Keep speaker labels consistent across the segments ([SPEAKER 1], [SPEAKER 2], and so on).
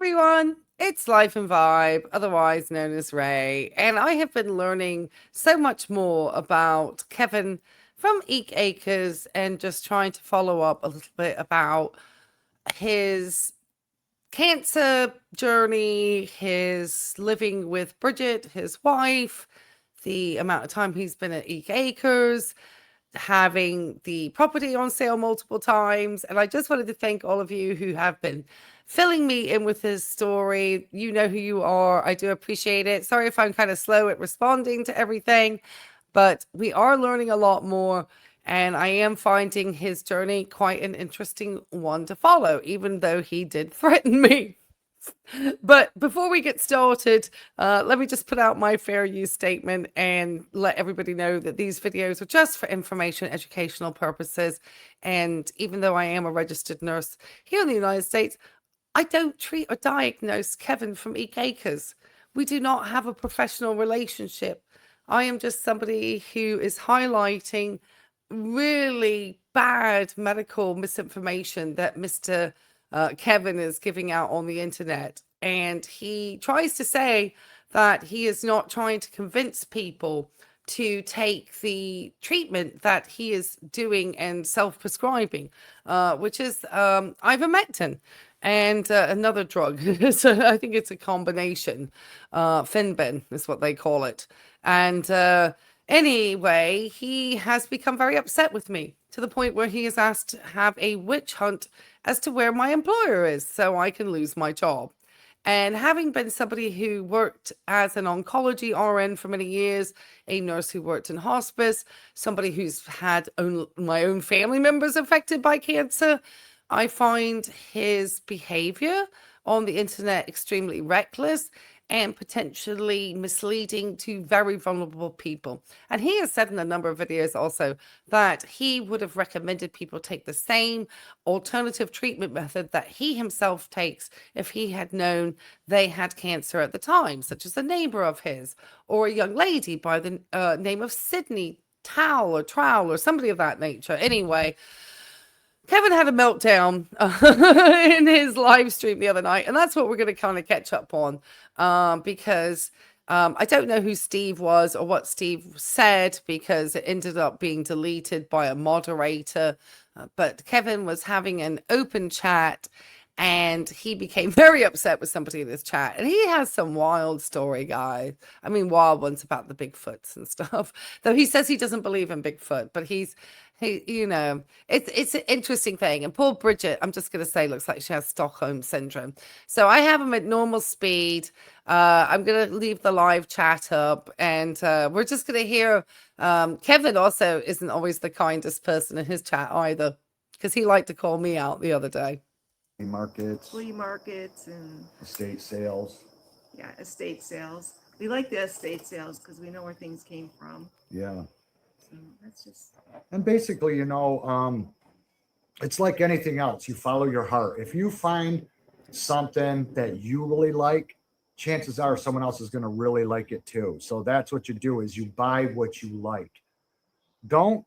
[SPEAKER 1] everyone. It's Life and Vibe, otherwise known as Ray, and I have been learning so much more about Kevin from Eke Acres and just trying to follow up a little bit about his cancer journey, his living with Bridget, his wife, the amount of time he's been at Eke Acres, having the property on sale multiple times. And I just wanted to thank all of you who have been filling me in with his story. You know who you are. I do appreciate it. Sorry if I'm kind of slow at responding to everything, but we are learning a lot more. And I am finding his journey quite an interesting one to follow, even though he did threaten me. But before we get started, let me just put out my fair use statement and let everybody know that these videos are just for information, educational purposes. And even though I am a registered nurse here in the United States, I don't treat or diagnose Kevin from Eke Acres. We do not have a professional relationship. I am just somebody who is highlighting really bad medical misinformation that Mr. Kevin is giving out on the internet. And he tries to say that he is not trying to convince people to take the treatment that he is doing and self-prescribing, which is Ivermectin and another drug. So I think it's a combination. Finben is what they call it. And anyway, he has become very upset with me to the point where he has asked to have a witch hunt as to where my employer is so I can lose my job. And having been somebody who worked as an oncology RN for many years, a nurse who worked in hospice, somebody who's had my own family members affected by cancer, I find his behavior on the internet extremely reckless and potentially misleading to very vulnerable people. And he has said in a number of videos also that he would have recommended people take the same alternative treatment method that he himself takes if he had known they had cancer at the time, such as a neighbor of his or a young lady by the name of Sydney Trowell or somebody of that nature. Anyway, Kevin had a meltdown in his live stream the other night, and that's what we're going to kind of catch up on because I don't know who Steve was or what Steve said because it ended up being deleted by a moderator. But Kevin was having an open chat and he became very upset with somebody in this chat. And he has some wild story, guys. I mean, wild ones about the Bigfoots and stuff. Though he says he doesn't believe in Bigfoot, but it's an interesting thing. And poor Bridget, I'm just going to say, looks like she has Stockholm syndrome. So I have him at normal speed. I'm going to leave the live chat up and we're just going to hear. Kevin also isn't always the kindest person in his chat either, because he liked to call me out the other day.
[SPEAKER 2] Flea markets and
[SPEAKER 3] estate sales.
[SPEAKER 2] Yeah, estate sales. We like the estate sales because we know where things came from.
[SPEAKER 3] Yeah.
[SPEAKER 2] So that's just.
[SPEAKER 3] And basically, it's like anything else. You follow your heart. If you find something that you really like, chances are someone else is going to really like it too. So that's what you do is you buy what you like. Don't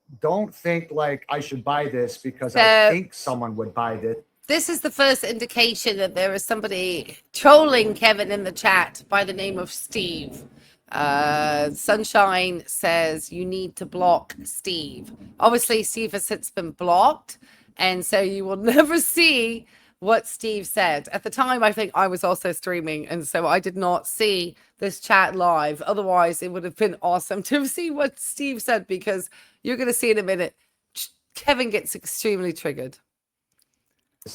[SPEAKER 3] think like I should buy this because I think someone would buy this.
[SPEAKER 1] This is the first indication that there is somebody trolling Kevin in the chat by the name of Steve. Sunshine says you need to block Steve. Obviously, Steve has since been blocked, and so you will never see what Steve said. At the time, I think I was also streaming, and so I did not see this chat live. Otherwise, it would have been awesome to see what Steve said, because you're going to see in a minute, Kevin gets extremely triggered.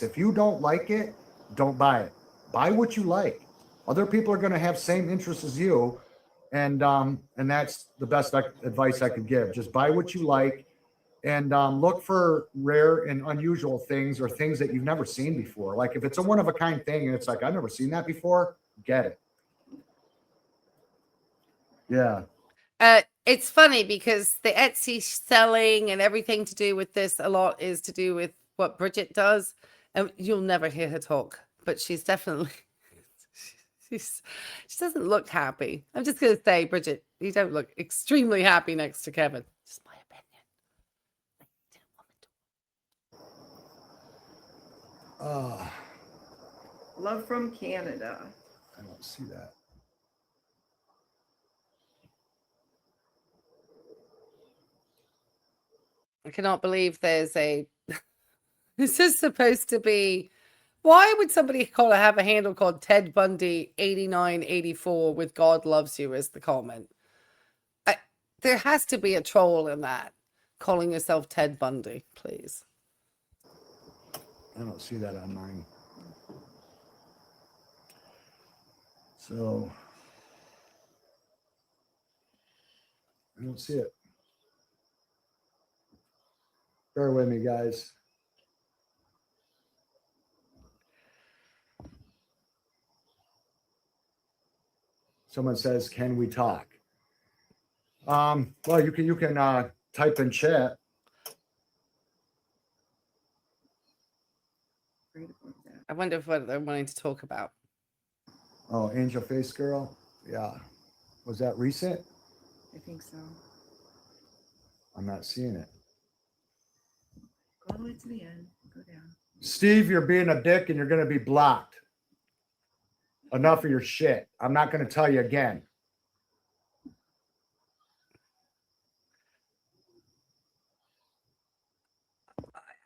[SPEAKER 3] If you don't like it, don't buy it. Buy what you like. Other people are going to have same interests as you, and that's the best advice I could give. Just buy what you like, and look for rare and unusual things or things that you've never seen before. Like if it's a one-of-a-kind thing and it's like, I've never seen that before, get it. Yeah.
[SPEAKER 1] It's funny because the Etsy selling and everything to do with this a lot is to do with what Bridget does. And you'll never hear her talk, but she's definitely, she doesn't look happy. I'm just going to say, Bridget, you don't look extremely happy next to Kevin. Just my opinion.
[SPEAKER 2] Love from Canada.
[SPEAKER 3] I don't see that.
[SPEAKER 1] I cannot believe there's a. This is supposed to be. Why would somebody have a handle called Ted Bundy 8984 with God loves you as the comment? There has to be a troll in that. Calling yourself Ted Bundy, please.
[SPEAKER 3] I don't see that on mine. So I don't see it. Bear with me, guys. Someone says, "Can we talk?" Well, you can type in chat.
[SPEAKER 1] I wonder what they're wanting to talk about.
[SPEAKER 3] Oh, Angel Face Girl. Yeah. Was that recent?
[SPEAKER 2] I think so.
[SPEAKER 3] I'm not seeing it.
[SPEAKER 2] Go all the way to the end. Go down.
[SPEAKER 3] Steve, you're being a dick and you're going to be blocked. Enough of your shit. I'm not going to tell you again.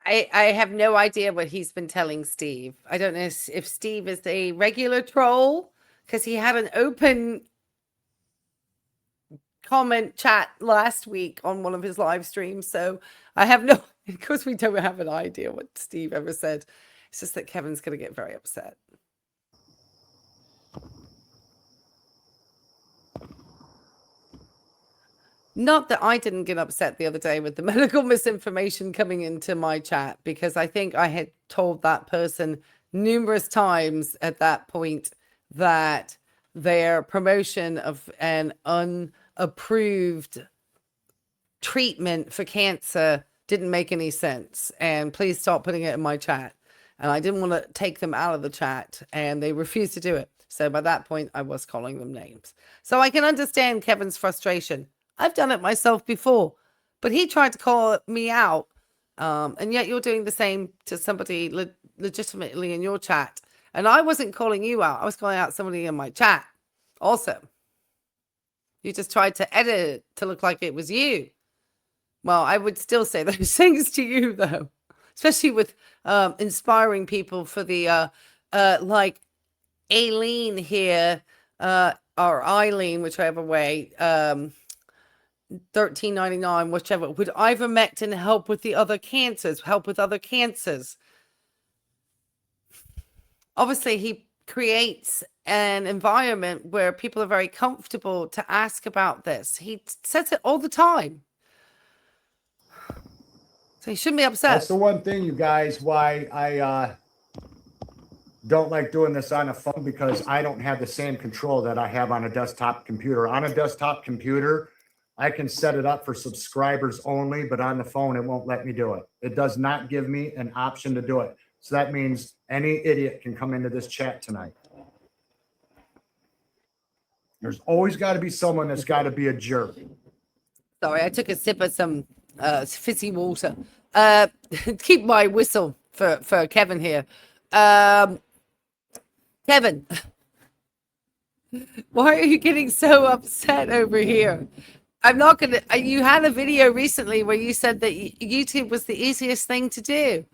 [SPEAKER 1] I have no idea what he's been telling Steve. I don't know if Steve is a regular troll because he had an open comment chat last week on one of his live streams. So I have no, of course, we don't have an idea what Steve ever said. It's just that Kevin's going to get very upset. Not that I didn't get upset the other day with the medical misinformation coming into my chat, because I think I had told that person numerous times at that point that their promotion of an unapproved treatment for cancer didn't make any sense. And please stop putting it in my chat. And I didn't want to take them out of the chat, and they refused to do it. So by that point, I was calling them names. So I can understand Kevin's frustration. I've done it myself before, but he tried to call me out. And yet you're doing the same to somebody legitimately in your chat. And I wasn't calling you out. I was calling out somebody in my chat also. You just tried to edit it to look like it was you. Well, I would still say those things to you, though, especially with inspiring people for the like Aileen here, or Eileen, whichever way, $13.99, whichever. Would Ivermectin help with the other cancers? Help with other cancers? Obviously, he creates an environment where people are very comfortable to ask about this. He says it all the time. So he shouldn't be upset.
[SPEAKER 3] That's the one thing, you guys, why I don't like doing this on a phone, because I don't have the same control that I have on a desktop computer. On a desktop computer, I can set it up for subscribers only, but on the phone, it won't let me do it. It does not give me an option to do it. So that means any idiot can come into this chat tonight. There's always got to be someone that's got to be a jerk.
[SPEAKER 1] Sorry, I took a sip of some fizzy water. Keep my whistle for Kevin here. Kevin, why are you getting so upset over here? I'm not going to. You had a video recently where you said that YouTube was the easiest thing to do,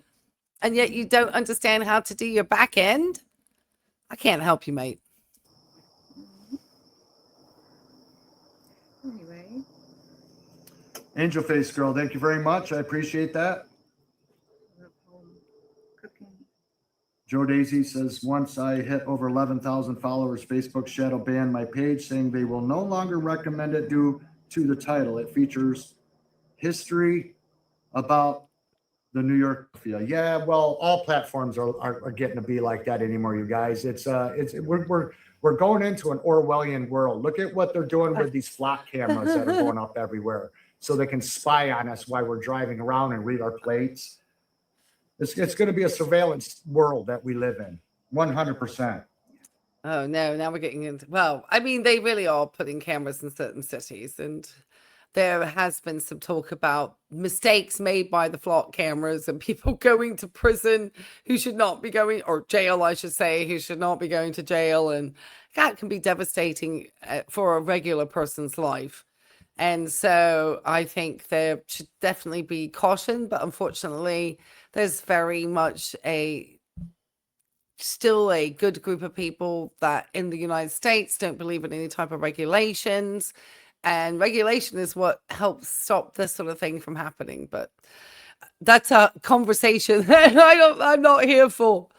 [SPEAKER 1] and yet you don't understand how to do your back end. I can't help you, mate.
[SPEAKER 2] Anyway.
[SPEAKER 3] Angel Face Girl, thank you very much. I appreciate that. Joe Daisy says, once I hit over 11,000 followers, Facebook shadow banned my page, saying they will no longer recommend it due to the title. It features history about the New York Mafia. Yeah, well, all platforms are getting to be like that anymore, you guys. We're going into an Orwellian world. Look at what they're doing with these flock cameras that are going up everywhere, so they can spy on us while we're driving around and read our plates. It's going to be a surveillance world that we live in, 100%.
[SPEAKER 1] Oh no! Now we're getting into. Well, I mean, they really are putting cameras in certain cities, and there has been some talk about mistakes made by the flock cameras and people going to prison who should not be going, or jail, I should say, who should not be going to jail. And that can be devastating for a regular person's life. And so I think there should definitely be caution, but unfortunately, there's very much still a good group of people that in the United States don't believe in any type of regulations. And regulation is what helps stop this sort of thing from happening. But that's a conversation that I'm not here for,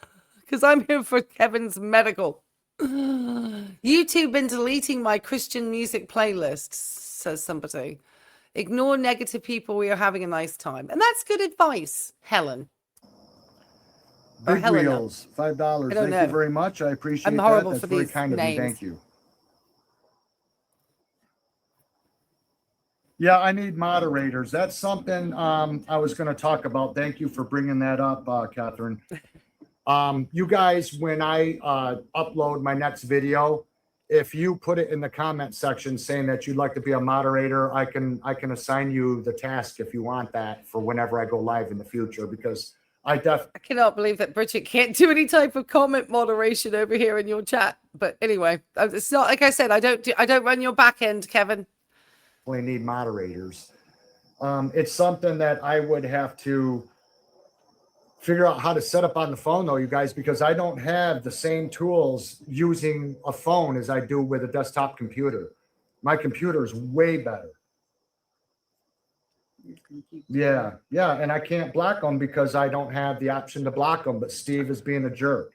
[SPEAKER 1] because I'm here for Kevin's medical. YouTube been deleting my Christian music playlists, says somebody. Ignore negative people. We are having a nice time. And that's good advice, Helen. Or
[SPEAKER 3] Big
[SPEAKER 1] Helena.
[SPEAKER 3] Wheels, $5.
[SPEAKER 1] I don't
[SPEAKER 3] Thank you
[SPEAKER 1] know.
[SPEAKER 3] very much. I appreciate
[SPEAKER 1] I'm
[SPEAKER 3] that.
[SPEAKER 1] horrible
[SPEAKER 3] That's
[SPEAKER 1] for
[SPEAKER 3] very
[SPEAKER 1] these
[SPEAKER 3] kind of you.
[SPEAKER 1] names.
[SPEAKER 3] Thank you. Yeah, I need moderators. That's something I was going to talk about. Thank you for bringing that up, Catherine. You guys, when I upload my next video, if you put it in the comment section saying that you'd like to be a moderator, I can assign you the task if you want that for whenever I go live in the future, because I
[SPEAKER 1] cannot believe that Bridget can't do any type of comment moderation over here in your chat. But anyway, it's not like I said. I don't run your back end, Kevin.
[SPEAKER 3] need moderators. It's something that I would have to figure out how to set up on the phone, though, you guys, because I don't have the same tools using a phone as I do with a desktop computer. My computer is way better. Yeah, and I can't block them because I don't have the option to block them, but Steve is being a jerk.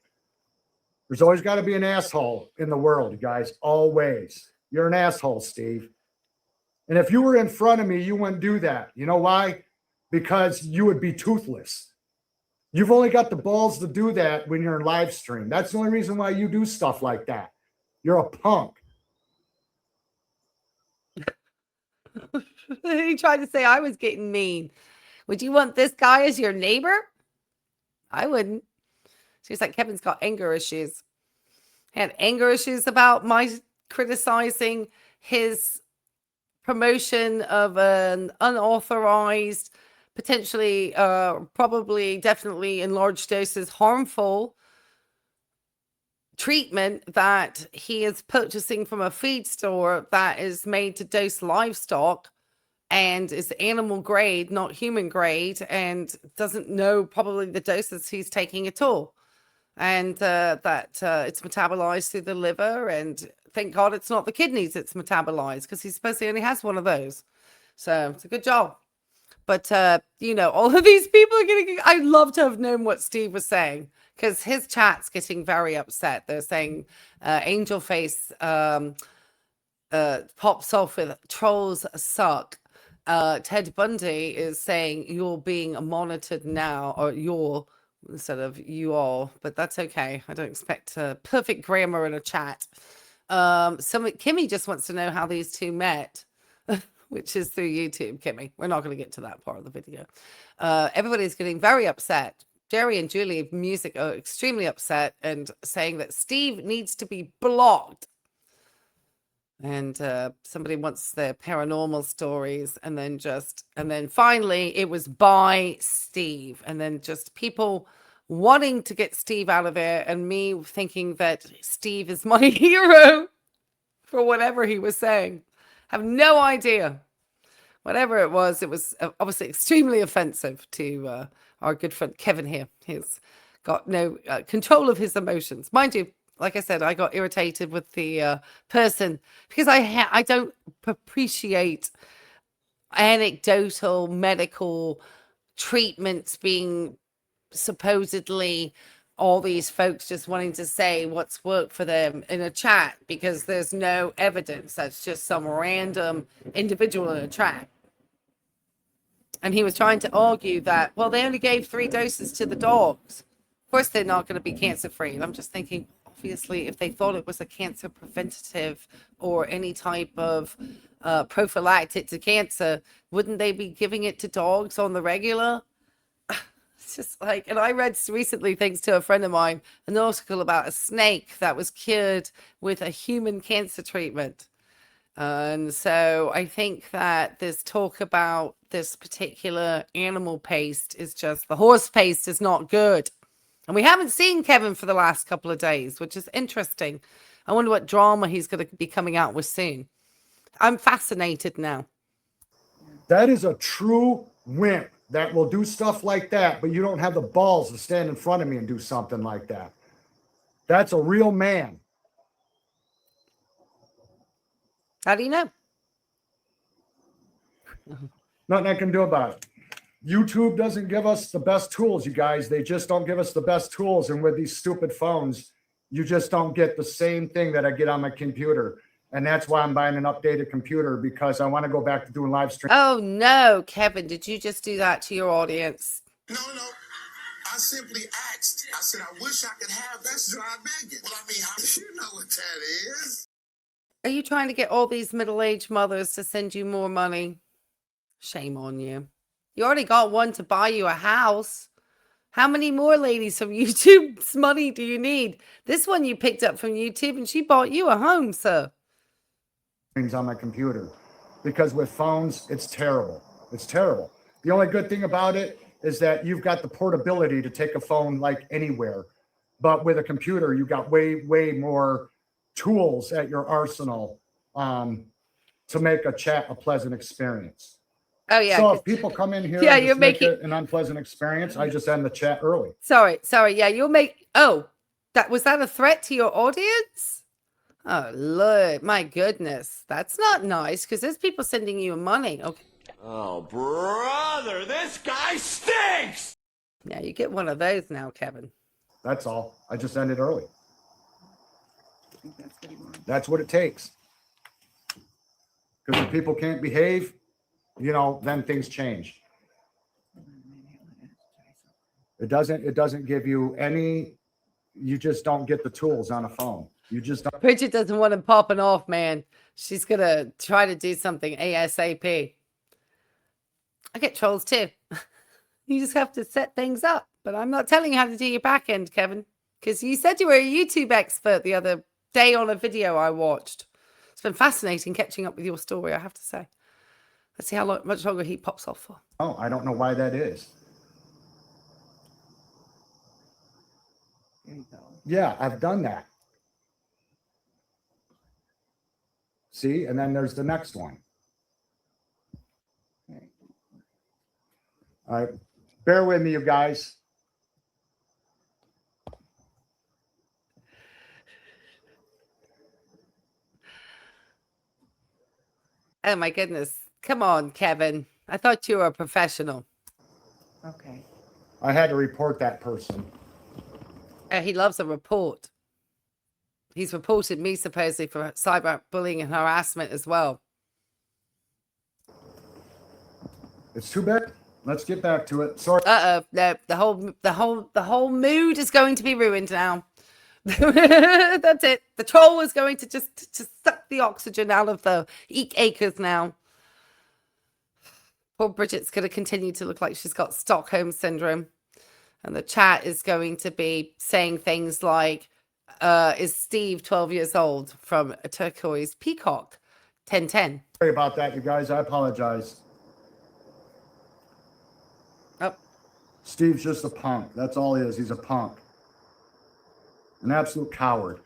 [SPEAKER 3] There's always got to be an asshole in the world, you guys, always. You're an asshole, Steve. And if you were in front of me, you wouldn't do that. You know why? Because you would be toothless. You've only got the balls to do that when you're in live stream. That's the only reason why you do stuff like that. You're a punk.
[SPEAKER 1] He tried to say I was getting mean. Would you want this guy as your neighbor? I wouldn't. She's like, Kevin's got anger issues. Had anger issues about my criticizing his promotion of an unauthorized, potentially, probably, definitely in large doses, harmful treatment that he is purchasing from a feed store that is made to dose livestock and is animal grade, not human grade, and doesn't know probably the doses he's taking at all. And that it's metabolized through the liver, and thank God it's not the kidneys it's metabolized, because he supposedly only has one of those. So it's a good job. But, all of these people are getting, I'd love to have known what Steve was saying, because his chat's getting very upset. They're saying Angel Face pops off with trolls suck. Ted Bundy is saying you're being monitored now, or you're instead of you all, but that's okay. I don't expect perfect grammar in a chat. Kimmy just wants to know how these two met. Which is through YouTube, Kimmy. We're not going to get to that part of the video. Everybody's getting very upset. Jerry and Julie Music are extremely upset and saying that Steve needs to be blocked. And somebody wants their paranormal stories, and then finally it was by Steve, and then just people wanting to get Steve out of there, and me thinking that Steve is my hero for whatever he was saying. Have no idea. Whatever it was obviously extremely offensive to our good friend Kevin here. He's got no control of his emotions. Mind you, like I said, I got irritated with the person because I don't appreciate anecdotal medical treatments being supposedly all these folks just wanting to say what's worked for them in a chat because there's no evidence. That's just some random individual in a chat. And he was trying to argue that, well, they only gave 3 doses to the dogs. Of course, they're not going to be cancer free. And I'm just thinking, obviously, if they thought it was a cancer preventative or any type of prophylactic to cancer, wouldn't they be giving it to dogs on the regular? It's just like, and I read recently, thanks to a friend of mine, an article about a snake that was cured with a human cancer treatment. And so I think that this talk about this particular animal paste is just, the horse paste is not good. And we haven't seen Kevin for the last couple of days, which is interesting. I wonder what drama he's going to be coming out with soon. I'm fascinated now.
[SPEAKER 3] That is a true wimp that will do stuff like that, but you don't have the balls to stand in front of me and do something like that. That's a real man.
[SPEAKER 1] How do you know?
[SPEAKER 3] Nothing I can do about it. YouTube doesn't give us the best tools, you guys. They just don't give us the best tools. And with these stupid phones, you just don't get the same thing that I get on my computer. And that's why I'm buying an updated computer, because I want to go back to doing live stream.
[SPEAKER 1] Oh no, Kevin, did you just do that to your audience?
[SPEAKER 4] No. I simply asked. I said, I wish I could have this. Try begging. Well, I mean, you know what that is.
[SPEAKER 1] Are you trying to get all these middle-aged mothers to send you more money? Shame on you. You already got one to buy you a house. How many more ladies from YouTube's money do you need? This one you picked up from YouTube and she bought you a home, sir.
[SPEAKER 3] Things on my computer, because with phones, it's terrible. It's terrible. The only good thing about it is that you've got the portability to take a phone like anywhere. But with a computer, you got way more tools at your arsenal to make a chat a pleasant experience.
[SPEAKER 1] Oh yeah.
[SPEAKER 3] So if people come in here and
[SPEAKER 1] you're
[SPEAKER 3] just make
[SPEAKER 1] making
[SPEAKER 3] it an unpleasant experience, I just end the chat early.
[SPEAKER 1] Sorry. Yeah, you'll make. Oh, was that a threat to your audience? Oh Lord, my goodness, that's not nice, because there's people sending you money. Okay.
[SPEAKER 5] Oh, brother, this guy stinks!
[SPEAKER 1] Yeah, you get one of those now, Kevin.
[SPEAKER 3] That's all. I just ended early.
[SPEAKER 2] I think that's what he wants.
[SPEAKER 3] That's what it takes. Because if people can't behave, then things change. It doesn't give you any, you just don't get the tools on a phone. You just don't.
[SPEAKER 1] Bridget doesn't want him popping off, man. She's going to try to do something ASAP. I get trolls too. You just have to set things up. But I'm not telling you how to do your back end, Kevin, because you said you were a YouTube expert the other day on a video I watched. It's been fascinating catching up with your story, I have to say. Let's see how much longer he pops off for.
[SPEAKER 3] Oh, I don't know why that is.
[SPEAKER 2] There you go.
[SPEAKER 3] Yeah, I've done that. See, and then there's the next one.
[SPEAKER 2] Okay.
[SPEAKER 3] All right, bear with me, you guys.
[SPEAKER 1] Oh my goodness. Come on, Kevin. I thought you were a professional.
[SPEAKER 2] Okay.
[SPEAKER 3] I had to report that person.
[SPEAKER 1] He loves a report. He's reported me supposedly for cyberbullying and harassment as well.
[SPEAKER 3] It's too bad. Let's get back to it. Sorry.
[SPEAKER 1] No, the whole mood is going to be ruined now. That's it. The troll is going to just suck the oxygen out of the Eke Acres now. Poor Bridget's going to continue to look like she's got Stockholm syndrome. And the chat is going to be saying things like, is Steve 12 years old from a turquoise peacock? 1010.
[SPEAKER 3] Sorry about that, you guys. I apologize.
[SPEAKER 1] Oh.
[SPEAKER 3] Steve's just a punk. That's all he is. He's a punk. An absolute coward.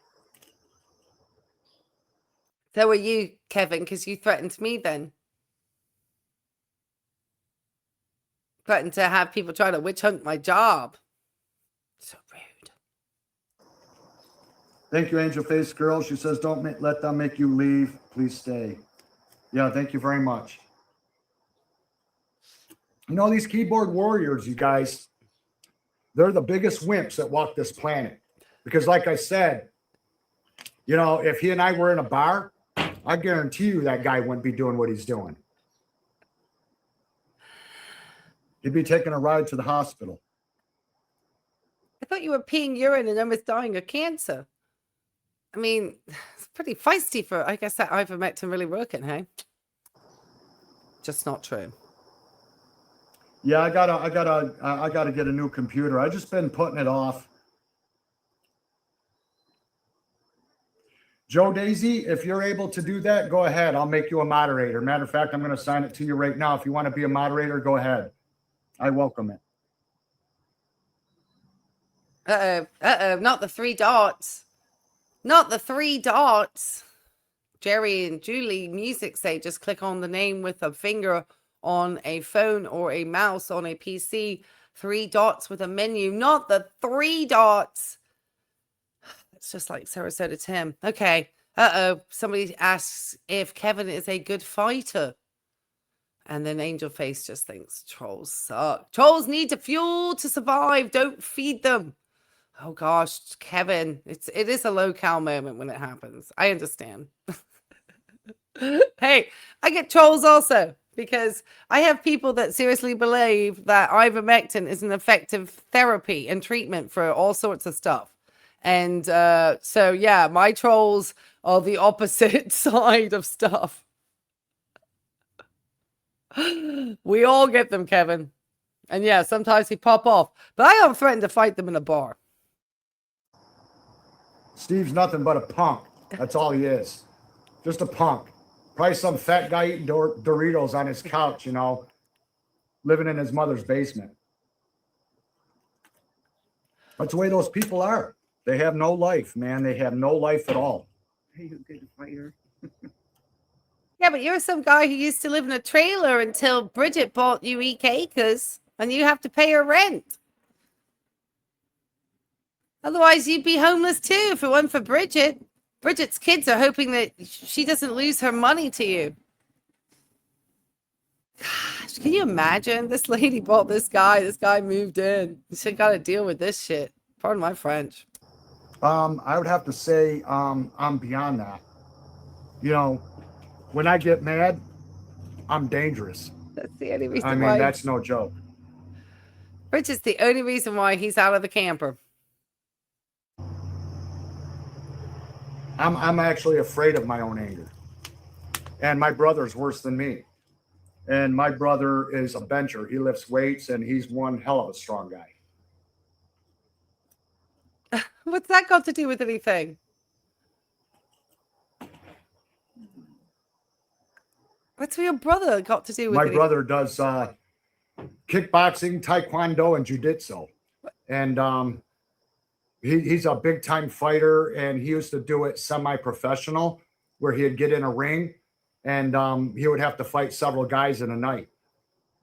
[SPEAKER 1] So are you, Kevin, because you threatened me then. Threatened to have people try to witch hunt my job. So rude.
[SPEAKER 3] Thank you, Angel Face Girl. She says, don't let them make you leave. Please stay. Yeah, thank you very much. These keyboard warriors, you guys, they're the biggest wimps that walk this planet. Because like I said, if he and I were in a bar, I guarantee you that guy wouldn't be doing what he's doing. He'd be taking a ride to the hospital.
[SPEAKER 1] I thought you were peeing urine and almost dying of cancer. I mean, it's pretty feisty for, I guess, that ivermectin really working, hey? Just not true.
[SPEAKER 3] Yeah, I gotta get a new computer. I just been putting it off. Joe Daisy, if you're able to do that, go ahead. I'll make you a moderator. Matter of fact, I'm going to assign it to you right now. If you want to be a moderator, go ahead. I welcome it.
[SPEAKER 1] Not the 3 dots. Not the 3 dots. Jerry and Julie Music say just click on the name with a finger on a phone or a mouse on a PC. 3 dots with a menu, not the 3 dots. It's just like Sarasota Tim. Okay. Somebody asks if Kevin is a good fighter. And then Angel Face just thinks trolls suck. Trolls need to fuel to survive. Don't feed them. Oh gosh, Kevin. It is a low cal moment when it happens. I understand. Hey, I get trolls also because I have people that seriously believe that Ivermectin is an effective therapy and treatment for all sorts of stuff. And so, yeah, my trolls are the opposite side of stuff. We all get them, Kevin. And yeah, sometimes they pop off. But I don't threaten to fight them in a bar.
[SPEAKER 3] Steve's nothing but a punk. That's all he is. Just a punk. Probably some fat guy eating Doritos on his couch, you know, living in his mother's basement. That's the way those people are. They have no life, man. They have no life at all.
[SPEAKER 2] Are you a good fighter?
[SPEAKER 1] Yeah, but you're some guy who used to live in a trailer until Bridget bought you Eke Acres and you have to pay her rent. Otherwise, you'd be homeless too if it weren't for Bridget. Bridget's kids are hoping that she doesn't lose her money to you. Gosh, can you imagine? This lady bought this guy. This guy moved in. She got to deal with this shit. Pardon my French.
[SPEAKER 3] I would have to say I'm beyond that. You know, when I get mad, I'm dangerous.
[SPEAKER 1] That's the only reason
[SPEAKER 3] I mean,
[SPEAKER 1] why.
[SPEAKER 3] that's no joke.
[SPEAKER 1] Bridget's the only reason why he's out of the camper.
[SPEAKER 3] I'm actually afraid of my own anger. And my brother's worse than me. And my brother is a bencher. He lifts weights and he's one hell of a strong guy.
[SPEAKER 1] What's that got to do with anything? What's your brother got to do with
[SPEAKER 3] My
[SPEAKER 1] anything?
[SPEAKER 3] brother does kickboxing, taekwondo, and jiu-jitsu. And he's a big-time fighter, and he used to do it semi-professional, where he'd get in a ring, and he would have to fight several guys in a night.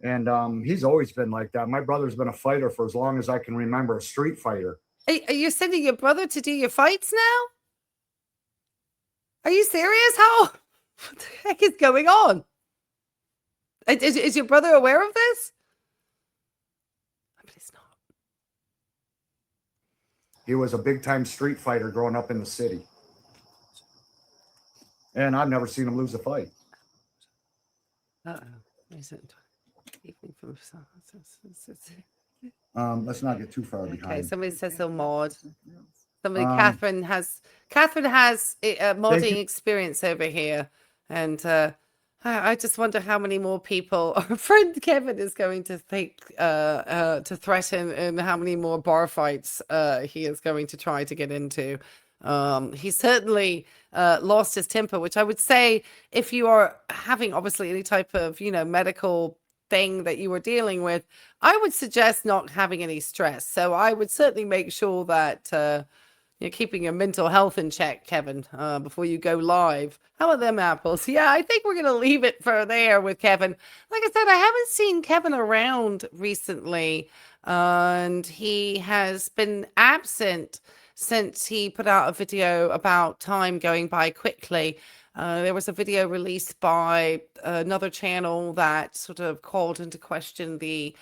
[SPEAKER 3] And he's always been like that. My brother's been a fighter for as long as I can remember, a street fighter.
[SPEAKER 1] Are you sending your brother to do your fights now? Are you serious? How? What the heck is going on? Is your brother aware of this? Please not.
[SPEAKER 3] He was a big-time street fighter growing up in the city. And I've never seen him lose a fight.
[SPEAKER 1] Is it?
[SPEAKER 3] Let's not get too far
[SPEAKER 1] Okay,
[SPEAKER 3] behind.
[SPEAKER 1] somebody says they'll mod. Somebody, Catherine has a modding experience over here, and I just wonder how many more people our friend Kevin is going to think to threaten, and how many more bar fights he is going to try to get into. He certainly lost his temper, which I would say, if you are having obviously any type of medical thing that you were dealing with, I would suggest not having any stress. So I would certainly make sure that you're keeping your mental health in check, Kevin, before you go live. How are them apples? Yeah, I think we're going to leave it for there with Kevin. Like I said, I haven't seen Kevin around recently, and he has been absent since he put out a video about time going by quickly. There was a video released by another channel that sort of called into question the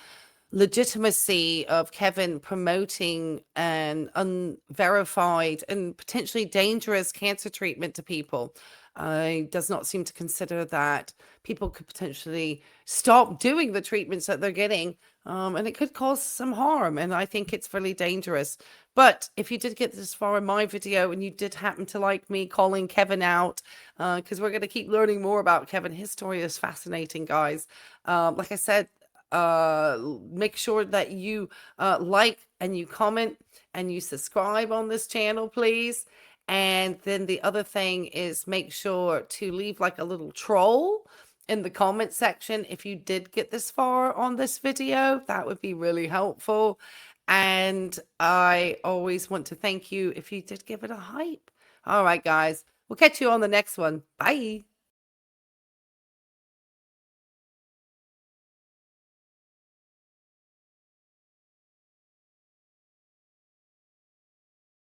[SPEAKER 1] legitimacy of Kevin promoting an unverified and potentially dangerous cancer treatment to people. He does not seem to consider that people could potentially stop doing the treatments that they're getting, and it could cause some harm, and I think it's really dangerous. But if you did get this far in my video and you did happen to like me calling Kevin out, because we're going to keep learning more about Kevin. His story is fascinating, guys. Like I said, make sure that you like and you comment and you subscribe on this channel, please. And then the other thing is make sure to leave like a little troll in the comment section if you did get this far on this video. That would be really helpful. And I always want to thank you if you did give it a hype. All right, guys. We'll catch you on the next one. Bye.